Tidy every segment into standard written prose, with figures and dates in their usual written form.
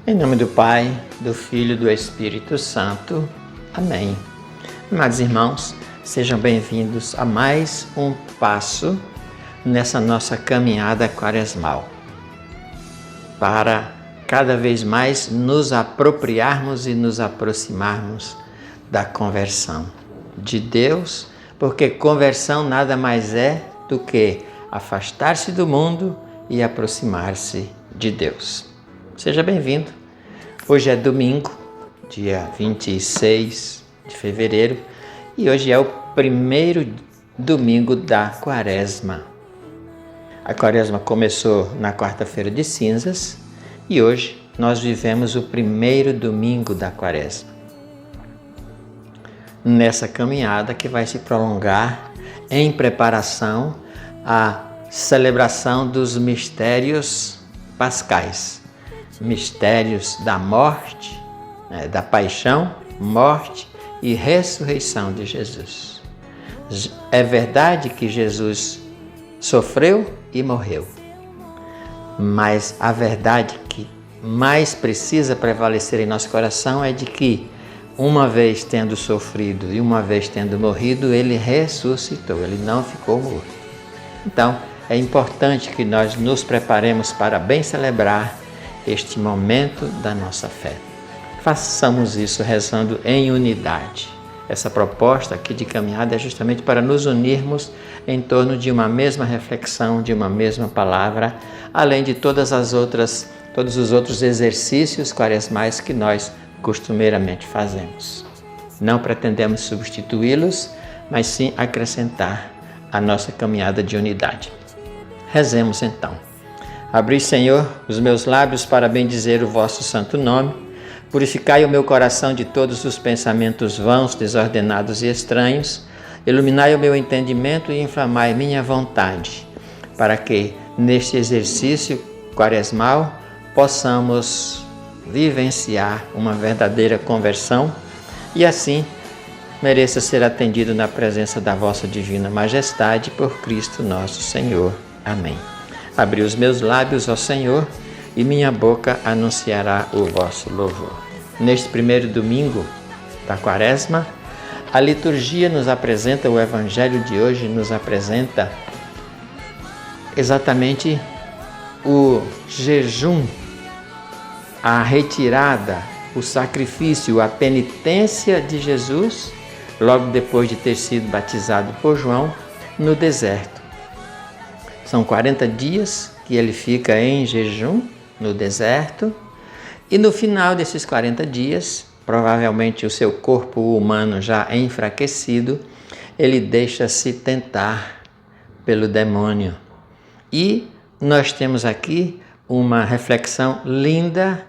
Em nome do Pai, do Filho e do Espírito Santo. Amém. Amados irmãos, sejam bem-vindos a mais um passo nessa nossa caminhada quaresmal, para cada vez mais nos apropriarmos e nos aproximarmos da conversão de Deus, porque conversão nada mais é do que afastar-se do mundo e aproximar-se de Deus. Seja bem-vindo. Hoje é domingo, dia 26 de fevereiro, e hoje é o primeiro domingo da Quaresma. A Quaresma começou na quarta-feira de cinzas e hoje nós vivemos o primeiro domingo da Quaresma. Nessa caminhada que vai se prolongar em preparação à celebração dos mistérios pascais, mistérios da morte, da paixão, morte e ressurreição de Jesus. É verdade que Jesus sofreu e morreu, mas a verdade que mais precisa prevalecer em nosso coração é de que, uma vez tendo sofrido e uma vez tendo morrido, ele ressuscitou, ele não ficou morto. Então, é importante que nós nos preparemos para bem celebrar este momento da nossa fé. Façamos isso rezando em unidade. Essa proposta aqui de caminhada é justamente para nos unirmos em torno de uma mesma reflexão, de uma mesma palavra, além de todos os outros exercícios quaresmais que nós costumeiramente fazemos. Não pretendemos substituí-los, mas sim acrescentar a nossa caminhada de unidade. Rezemos então. Abri, Senhor, os meus lábios para bendizer o vosso santo nome. Purificai o meu coração de todos os pensamentos vãos, desordenados e estranhos. Iluminai o meu entendimento e inflamai minha vontade, para que, neste exercício quaresmal, possamos vivenciar uma verdadeira conversão e assim mereça ser atendido na presença da vossa divina majestade por Cristo nosso Senhor. Amém. Abri os meus lábios, ó Senhor, e minha boca anunciará o vosso louvor. Neste primeiro domingo da Quaresma, a liturgia nos apresenta, o Evangelho de hoje nos apresenta exatamente o jejum, a retirada, o sacrifício, a penitência de Jesus, logo depois de ter sido batizado por João, no deserto. São 40 dias que ele fica em jejum no deserto e no final desses 40 dias, provavelmente o seu corpo humano já enfraquecido, ele deixa-se tentar pelo demônio. E nós temos aqui uma reflexão linda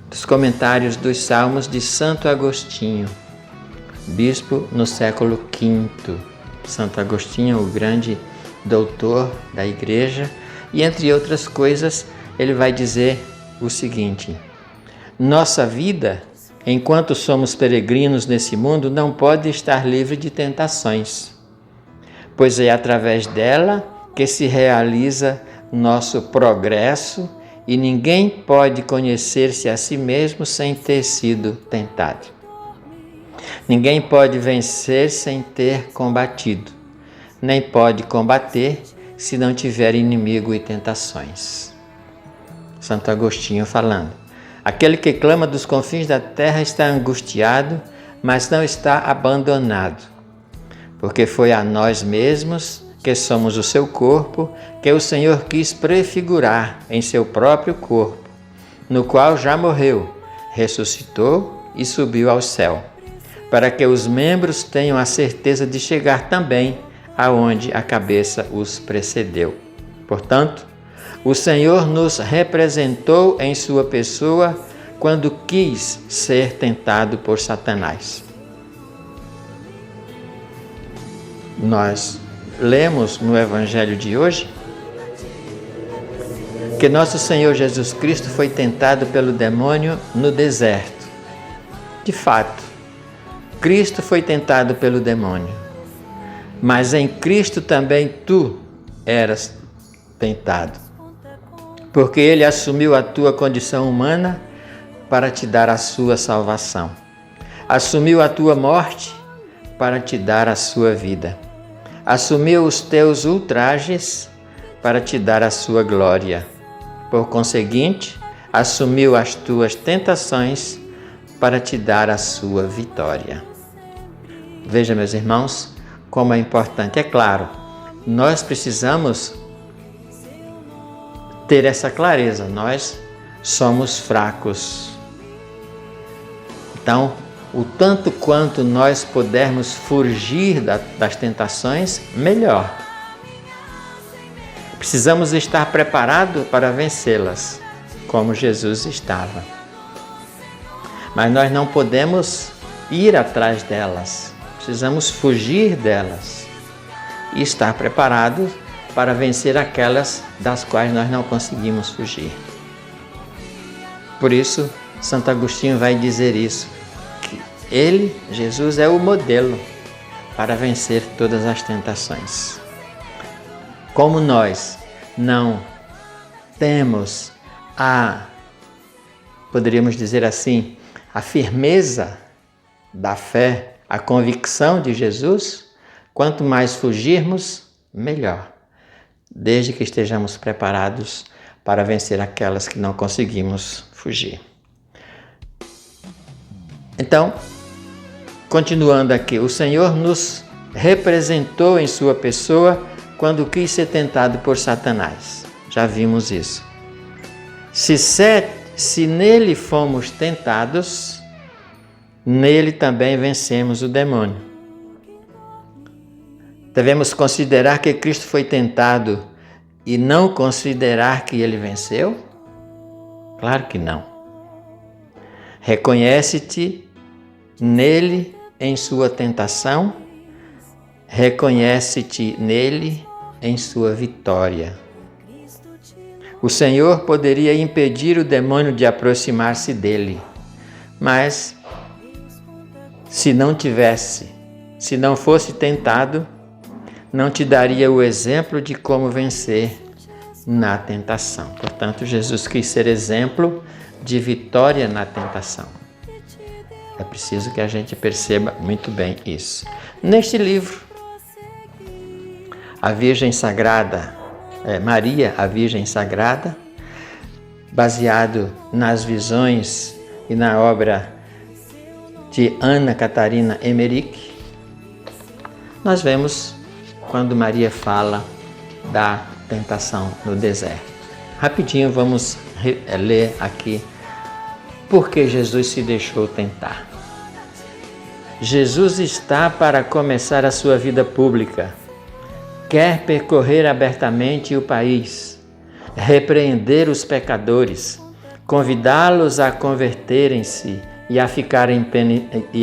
dos comentários dos Salmos de Santo Agostinho, bispo no século V. Santo Agostinho, o grande doutor da Igreja, e entre outras coisas, ele vai dizer o seguinte: nossa vida, enquanto somos peregrinos nesse mundo, não pode estar livre de tentações, pois é através dela que se realiza nosso progresso e ninguém pode conhecer-se a si mesmo sem ter sido tentado. Ninguém pode vencer sem ter combatido, nem pode combater se não tiver inimigo e tentações. Santo Agostinho falando: aquele que clama dos confins da terra está angustiado, mas não está abandonado, porque foi a nós mesmos, que somos o seu corpo, que o Senhor quis prefigurar em seu próprio corpo, no qual já morreu, ressuscitou e subiu ao céu, para que os membros tenham a certeza de chegar também aonde a cabeça os precedeu. Portanto, o Senhor nos representou em sua pessoa quando quis ser tentado por Satanás. Nós lemos no Evangelho de hoje que nosso Senhor Jesus Cristo foi tentado pelo demônio no deserto. De fato, Cristo foi tentado pelo demônio, mas em Cristo também tu eras tentado. porque Ele assumiu a tua condição humana para te dar a sua salvação. Assumiu a tua morte para te dar a sua vida. Assumiu os teus ultrajes para te dar a sua glória. Por conseguinte, assumiu as tuas tentações para te dar a sua vitória. Veja, meus irmãos, como é importante. É claro, nós precisamos ter essa clareza. Nós somos fracos. Então, o tanto quanto nós pudermos fugir das tentações, melhor. Precisamos estar preparados para vencê-las, como Jesus estava. Mas nós não podemos ir atrás delas. Precisamos fugir delas e estar preparados para vencer aquelas das quais nós não conseguimos fugir. Por isso, Santo Agostinho vai dizer isso, que ele, Jesus, é o modelo para vencer todas as tentações. Como nós não temos poderíamos dizer assim, a firmeza da fé, a convicção de Jesus, quanto mais fugirmos, melhor, desde que estejamos preparados para vencer aquelas que não conseguimos fugir. Então, continuando aqui, o Senhor nos representou em sua pessoa quando quis ser tentado por Satanás. Já vimos isso. Se nele fomos tentados, nele também vencemos o demônio. Devemos considerar que Cristo foi tentado e não considerar que ele venceu? Claro que não. Reconhece-te nele em sua tentação, reconhece-te nele em sua vitória. O Senhor poderia impedir o demônio de aproximar-se dele, mas se não fosse tentado, não te daria o exemplo de como vencer na tentação. Portanto, Jesus quis ser exemplo de vitória na tentação. É preciso que a gente perceba muito bem isso. Neste livro, a Virgem Sagrada, Maria, a Virgem Sagrada, baseado nas visões e na obra de Ana Catarina Emmerich, nós vemos quando Maria fala da tentação no deserto. Rapidinho vamos ler aqui por que Jesus se deixou tentar. Jesus está para começar a sua vida pública. Quer percorrer abertamente o país, repreender os pecadores, convidá-los a converterem-se e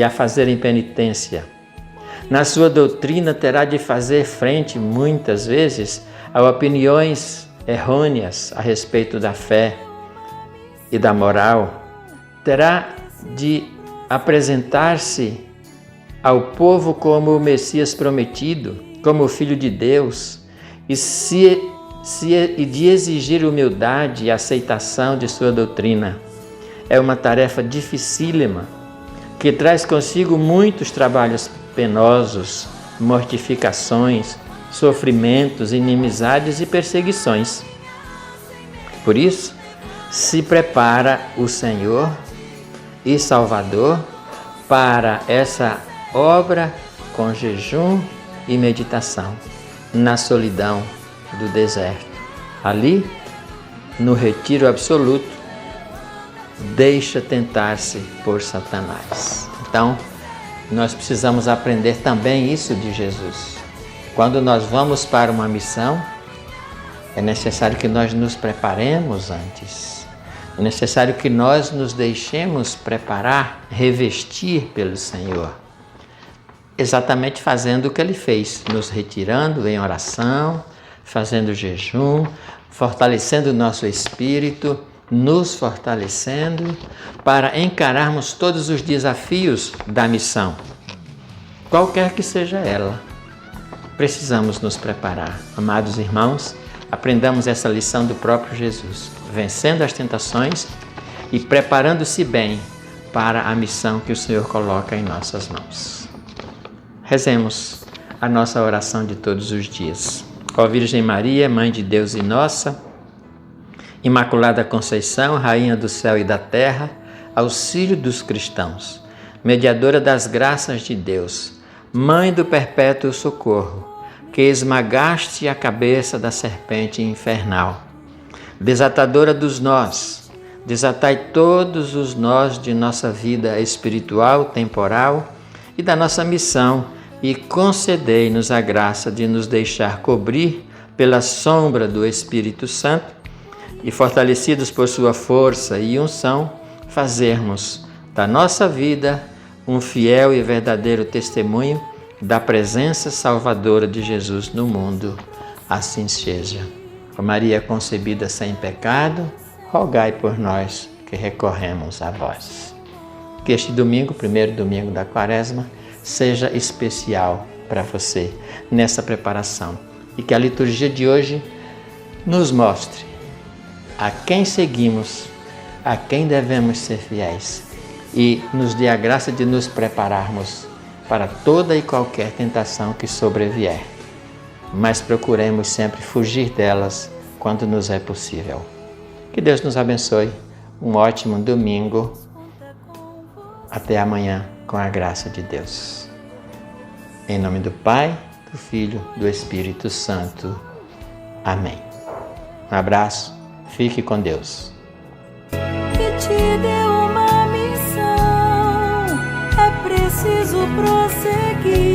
a fazerem penitência. Na sua doutrina terá de fazer frente, muitas vezes, a opiniões errôneas a respeito da fé e da moral. Terá de apresentar-se ao povo como o Messias prometido, como o Filho de Deus, e de exigir humildade e aceitação de sua doutrina. É uma tarefa dificílima, que traz consigo muitos trabalhos penosos, mortificações, sofrimentos, inimizades e perseguições. Por isso, se prepara o Senhor e Salvador para essa obra com jejum e meditação, na solidão do deserto. Ali, no retiro absoluto, deixa tentar-se por Satanás. Então, nós precisamos aprender também isso de Jesus. Quando nós vamos para uma missão, é necessário que nós nos preparemos antes. É necessário que nós nos deixemos preparar, revestir pelo Senhor. Exatamente fazendo o que Ele fez, nos retirando em oração, fazendo jejum, fortalecendo o nosso espírito, nos fortalecendo para encararmos todos os desafios da missão, qualquer que seja ela. Precisamos nos preparar. Amados irmãos, aprendamos essa lição do próprio Jesus. vencendo as tentações e preparando-se bem para a missão que o Senhor coloca em nossas mãos. Rezemos a nossa oração de todos os dias. Ó Virgem Maria, Mãe de Deus e nossa, Imaculada Conceição, Rainha do céu e da terra, auxílio dos cristãos, mediadora das graças de Deus, Mãe do perpétuo socorro, que esmagaste a cabeça da serpente infernal, desatadora dos nós, desatai todos os nós de nossa vida espiritual, temporal e da nossa missão e concedei-nos a graça de nos deixar cobrir pela sombra do Espírito Santo e, fortalecidos por sua força e unção, fazermos da nossa vida um fiel e verdadeiro testemunho da presença salvadora de Jesus no mundo. Assim seja. Ó Maria concebida sem pecado, rogai por nós que recorremos a vós. Que este domingo, primeiro domingo da Quaresma, seja especial para você nessa preparação e que a liturgia de hoje nos mostre a quem seguimos, a quem devemos ser fiéis e nos dê a graça de nos prepararmos para toda e qualquer tentação que sobrevier, mas procuremos sempre fugir delas quando nos é possível. Que Deus nos abençoe. Um ótimo domingo. Até amanhã, com a graça de Deus. Em nome do Pai, do Filho, do Espírito Santo. Amém. Um abraço. Fique com Deus. Que te deu uma missão, é preciso prosseguir.